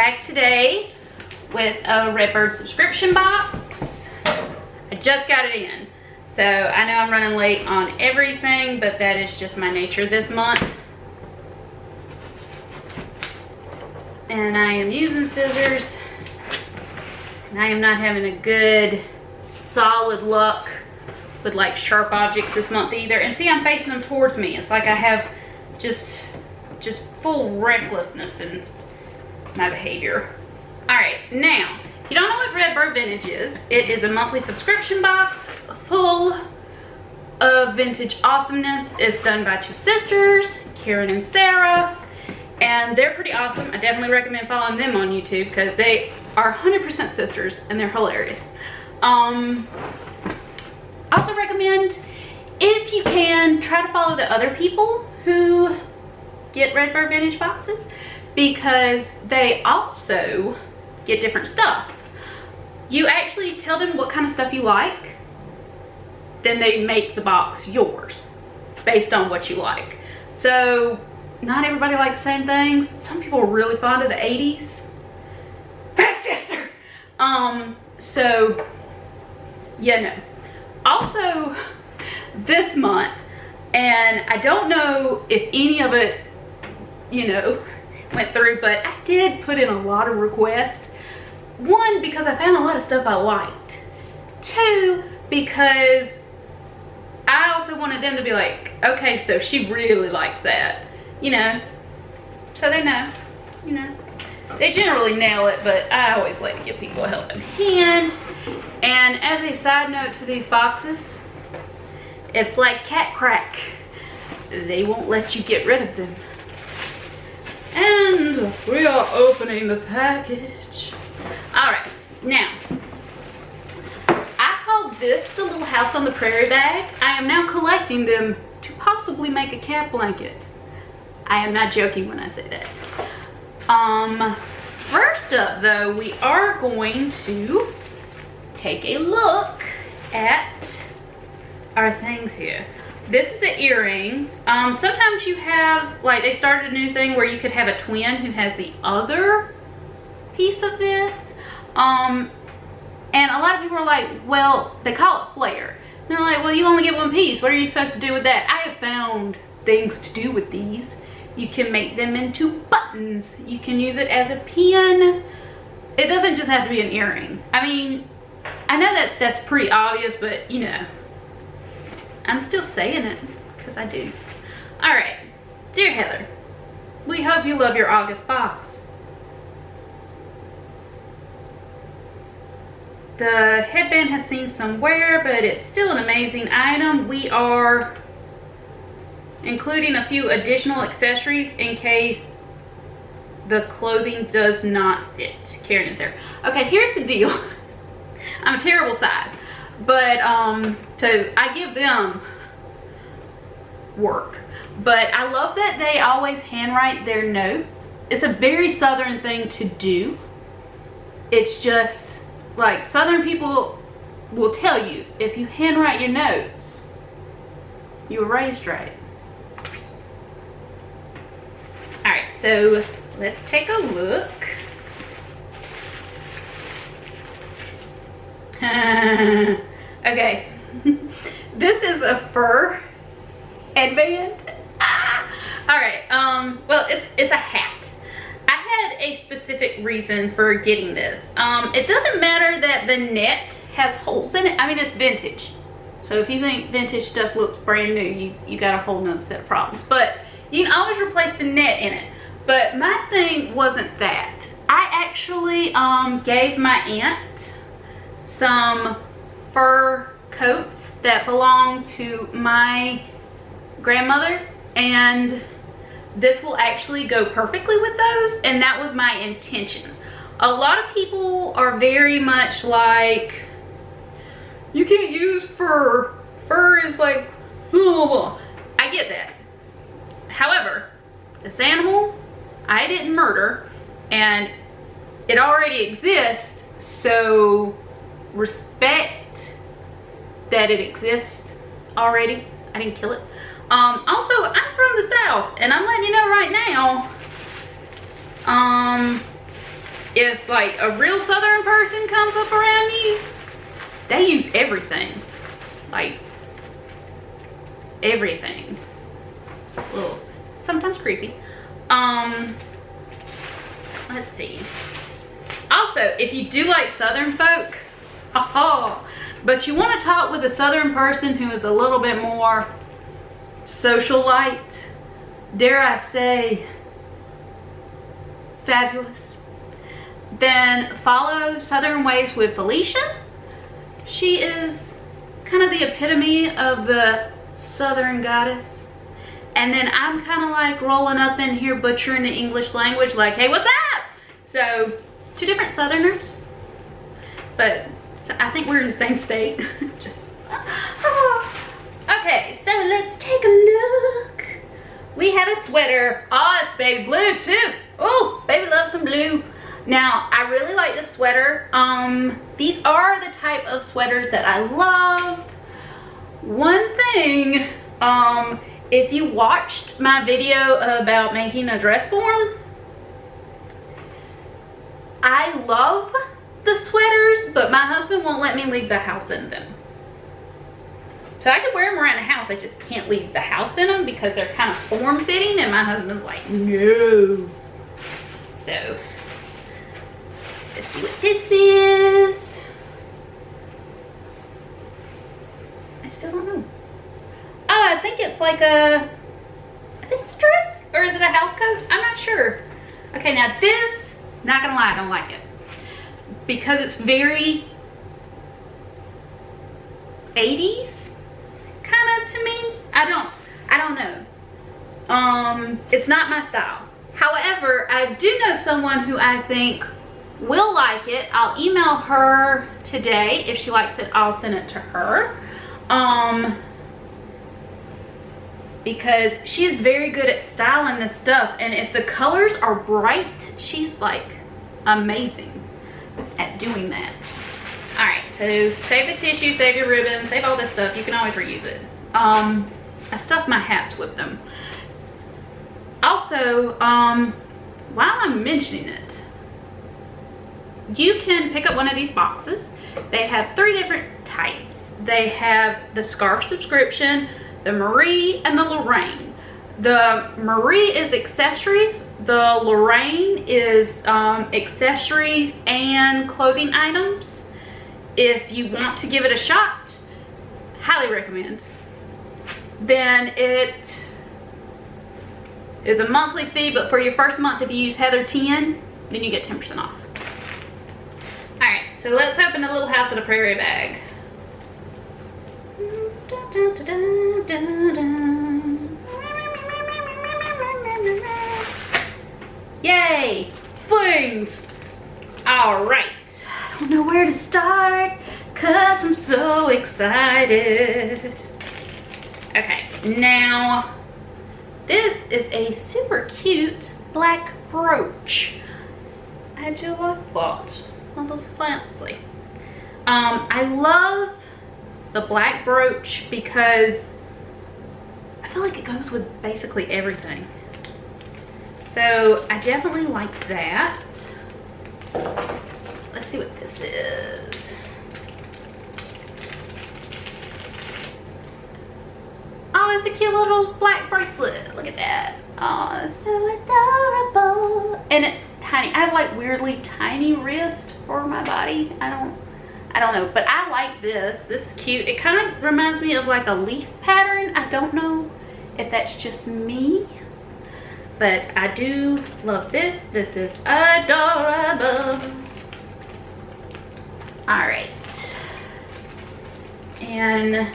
back today with a Redbird subscription box. I just got it in, so I know I'm running late on everything, but that is just my nature this month. And I am using scissors, and I am not having a good solid luck with like sharp objects this month either. And see, I'm facing them towards me. It's like I have just full recklessness in my behavior. All right, now, if you don't know what Redbird Vintage is, it is a monthly subscription box full of vintage awesomeness. It's done by two sisters, Karen and Sarah, and they're pretty awesome. I definitely recommend following them on YouTube because they are 100% sisters and they're hilarious. I also recommend, if you can, try to follow the other people who get Redbird Vintage boxes, because they also get different stuff. You actually tell them what kind of stuff you like, then they make the box yours based on what you like. So not everybody likes the same things. Some people are really fond of the 80s. Best sister! So yeah, no. Also, this month, and I don't know if any of it, you know, went through, but I did put in a lot of requests. One, because I found a lot of stuff I liked. Two, because I also wanted them to be like, okay, so she really likes that, you know, so they know, you know. They generally nail it, but I always like to give people a helping hand. And as a side note to these boxes, it's like cat crack. They won't let you get rid of them. And we are opening the package. All right, now, I call this the little house on the prairie bag. I am now collecting them to possibly make a cat blanket. I am not joking when I say that. First up though, we are going to take a look at our things here. This is an earring. Sometimes you have, like, they started a new thing where you could have a twin who has the other piece of this. And a lot of people are like, well, they call it flare. And they're like, well, you only get one piece. What are you supposed to do with that? I have found things to do with these. You can make them into buttons. You can use it as a pin. It doesn't just have to be an earring. I mean, I know that that's pretty obvious, but you know, I'm still saying it because I do. All right, dear Heather, we hope you love your August box. The headband has seen some wear, but it's still an amazing item. We are including a few additional accessories in case the clothing does not fit. Karen and Sarah. Okay, here's the deal. I'm a terrible size, but so I give them work. But I love that they always handwrite their notes. It's a very Southern thing to do. It's just like Southern people will tell you, if you handwrite your notes, you were raised right. All right, so let's take a look. Okay, this is a fur headband. All right, well, it's a hat. I had a specific reason for getting this. It doesn't matter that the net has holes in it. I mean, it's vintage. So if you think vintage stuff looks brand new, you got a whole nother set of problems. But you can always replace the net in it. But my thing wasn't that. I actually gave my aunt some fur coats that belong to my grandmother, and this will actually go perfectly with those, and that was my intention. A lot of people are very much like, you can't use fur. Fur is like, blah, blah, blah. I get that. However, this animal, I didn't murder, and it already exists, so respect that it exists already. I didn't kill it. Also, I'm from the South, and I'm letting you know right now, if like a real Southern person comes up around you, they use everything. Like, everything. A little, sometimes creepy. Let's see. Also, if you do like Southern folk, but you want to talk with a Southern person who is a little bit more socialite, dare I say, fabulous, then follow Southern Ways with Felicia. She is kind of the epitome of the Southern goddess. And then I'm kind of like rolling up in here butchering the English language like, hey, what's up? So, two different Southerners. But so I think we're in the same state. Just, okay, so let's take a look. We have a sweater. Oh, it's baby blue too. Oh, baby loves some blue. Now, I really like this sweater. These are the type of sweaters that I love. One thing, if you watched my video about making a dress form, I love the sweaters, but my husband won't let me leave the house in them. So I can wear them around the house, I just can't leave the house in them because they're kind of form-fitting, and my husband's like, no. So, let's see what this is. I still don't know. Oh, I think it's like I think it's a dress, or is it a house coat? I'm not sure. Okay, now this, not gonna lie, I don't like it. Because it's very 80s kind of to me. I don't know. It's not my style. However, I do know someone who I think will like it. I'll email her today. If she likes it, I'll send it to her. Because she is very good at styling this stuff, and if the colors are bright, she's like amazing at doing that. All right, so save the tissue, save your ribbon, save all this stuff. You can always reuse it. I stuff my hats with them. Also, while I'm mentioning it, you can pick up one of these boxes. They have 3 different types. They have the scarf subscription, the Marie, and the Lorraine. The Marie is accessories. The Lorraine is accessories and clothing items. If you want to give it a shot, highly recommend. Then it is a monthly fee, but for your first month, if you use Heather 10, then you get 10% off. All right, so let's open a Little House on the Prairie bag. Yay, flings. All right, I don't know where to start because I'm so excited. Okay, now this is a super cute black brooch. I do like that. That was fancy. I love the black brooch because I feel like it goes with basically everything. So I definitely like that. Let's see what this is. Oh, it's a cute little black bracelet. Look at that. Oh, it's so adorable. And it's tiny. I have like weirdly tiny wrist for my body. I don't know, but I like this. This is cute. It kind of reminds me of like a leaf pattern. I don't know if that's just me, but I do love this. This is adorable. All right. And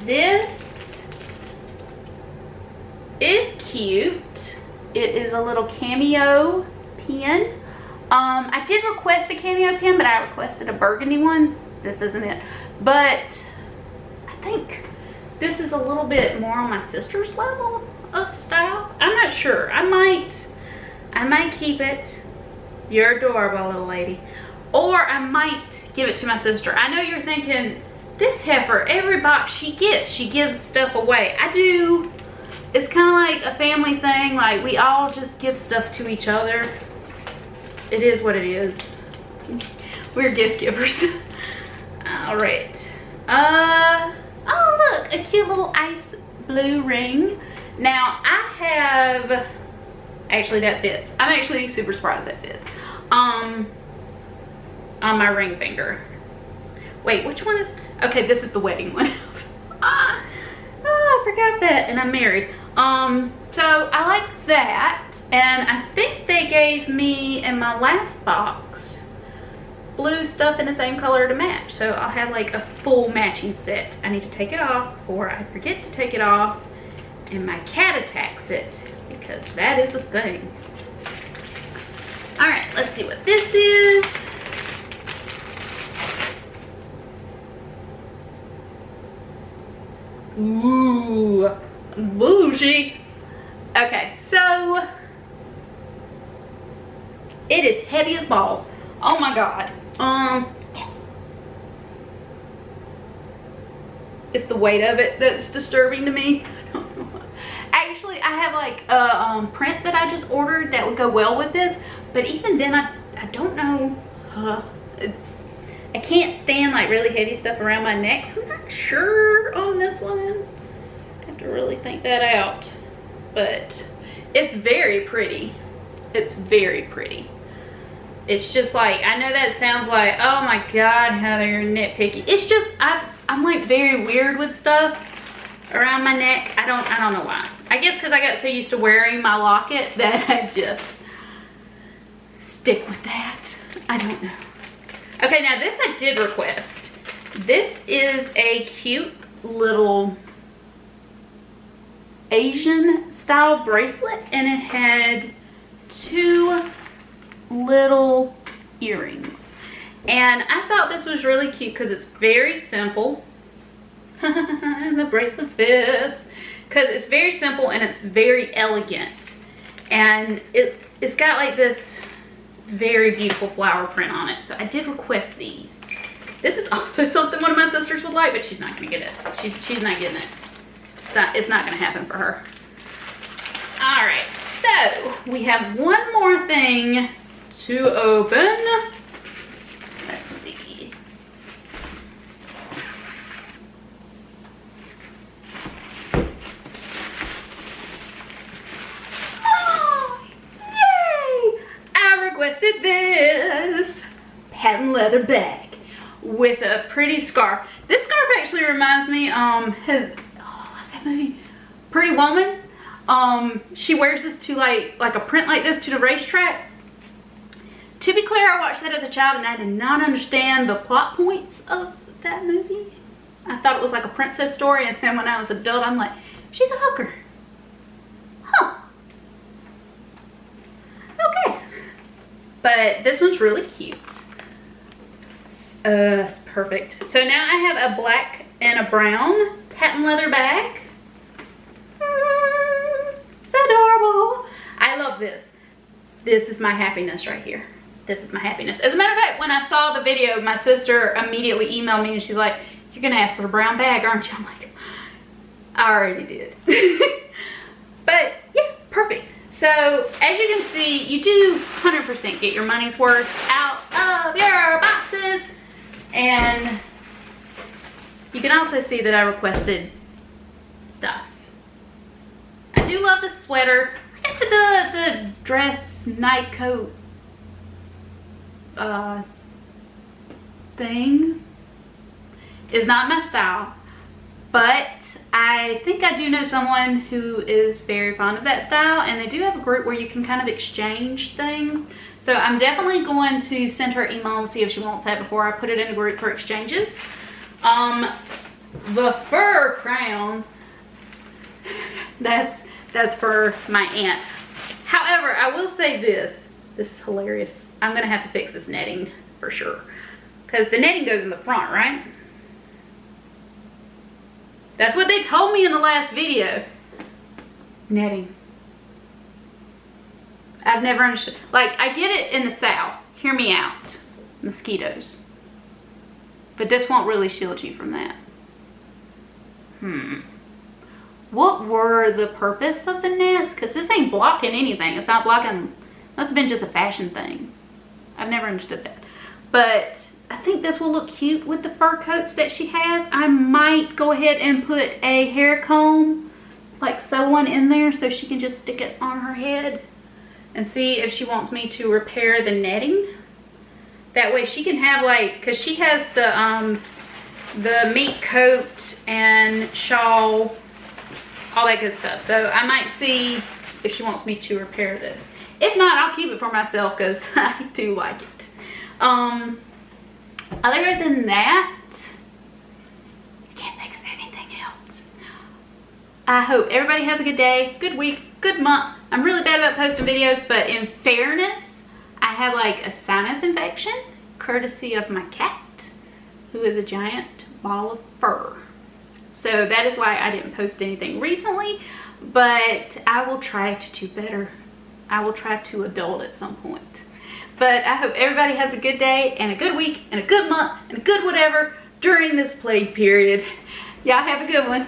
this is cute. It is a little cameo pin. I did request a cameo pin, but I requested a burgundy one. This isn't it. But I think this is a little bit more on my sister's level of style. I'm not sure. I might keep it. You're adorable, little lady. Or I might give it to my sister. I know you're thinking, this heifer, every box she gets, she gives stuff away. I do. It's kind of like a family thing. Like, we all just give stuff to each other. it is what it is. We're gift givers. All right. Oh look, a cute little ice blue ring. Now I have, actually that fits. I'm actually super surprised that fits. On my ring finger. Wait, which one is, okay, this is the wedding one. Oh, I forgot that, and I'm married. So I like that, and I think they gave me in my last box blue stuff in the same color to match, so I'll have like a full matching set. I need to take it off before I forget to take it off and my cat attacks it, because that is a thing. All right, let's see what this is. Ooh, bougie. Okay, so it is heavy as balls. Oh my god. It's the weight of it that's disturbing to me. Actually, I have like a print that I just ordered that would go well with this, but even then I don't know. I can't stand like really heavy stuff around my neck, so I'm not sure on this one. I have to really think that out. But it's very pretty. It's very pretty. It's just like, I know that sounds like, oh my god, Heather, you're nitpicky. It's just, I'm like very weird with stuff around my neck. I don't know why. I guess because I got so used to wearing my locket that I just stick with that. I don't know. Okay, now this I did request. This is a cute little Asian style bracelet, and it had 2 little earrings. And I thought this was really cute because it's very simple. And the bracelet fits. Because it's very simple and it's very elegant. And it's got like this very beautiful flower print on it. So I did request these. This is also something one of my sisters would like, but she's not gonna get it. She's not getting it. It's not gonna happen for her. All right, so we have one more thing to open. Let's see. Oh, yay! I requested this patent leather bag with a pretty scarf. This scarf actually reminds me, what's that movie? Pretty Woman. She wears this to like a print like this to the racetrack. To be clear, I watched that as a child and I did not understand the plot points of that movie. I thought it was like a princess story, and then when I was an adult, I'm like, she's a hooker. Huh. Okay. But this one's really cute. It's perfect. So now I have a black and a brown patent leather bag. It's adorable. I love this. This is my happiness right here. This is my happiness. As a matter of fact, when I saw the video, my sister immediately emailed me and she's like, you're gonna ask for a brown bag, aren't you? I'm like, I already did. But yeah, perfect. So as you can see, you do 100% get your money's worth out of your boxes. And you can also see that I requested stuff. I do love the sweater. I guess the dress night coat thing is not my style, but I think I do know someone who is very fond of that style, and they do have a group where you can kind of exchange things. So I'm definitely going to send her an email and see if she wants that before I put it in a group for exchanges. The fur crown, that's for my aunt. However, I will say this is hilarious. I'm gonna have to fix this netting for sure, because the netting goes in the front, right? That's what they told me in the last video. Netting. I've never understood. Like, I get it in the South. Hear me out. Mosquitoes. But this won't really shield you from that. What were the purpose of the nets? Because this ain't blocking anything. It's not blocking. Must have been just a fashion thing. I've never understood that. But I think this will look cute with the fur coats that she has. I might go ahead and put a hair comb, like sew one in there so she can just stick it on her head and see if she wants me to repair the netting. That way she can have like, cause she has the meat coat and shawl, all that good stuff. So I might see if she wants me to repair this. If not, I'll keep it for myself because I do like it. Other than that, I can't think of anything else. I hope everybody has a good day, good week, good month. I'm really bad about posting videos, but in fairness, I have like a sinus infection courtesy of my cat, who is a giant ball of fur. So that is why I didn't post anything recently, but I will try to do better. I will try to adult at some point. But I hope everybody has a good day and a good week and a good month and a good whatever during this plague period. Y'all have a good one.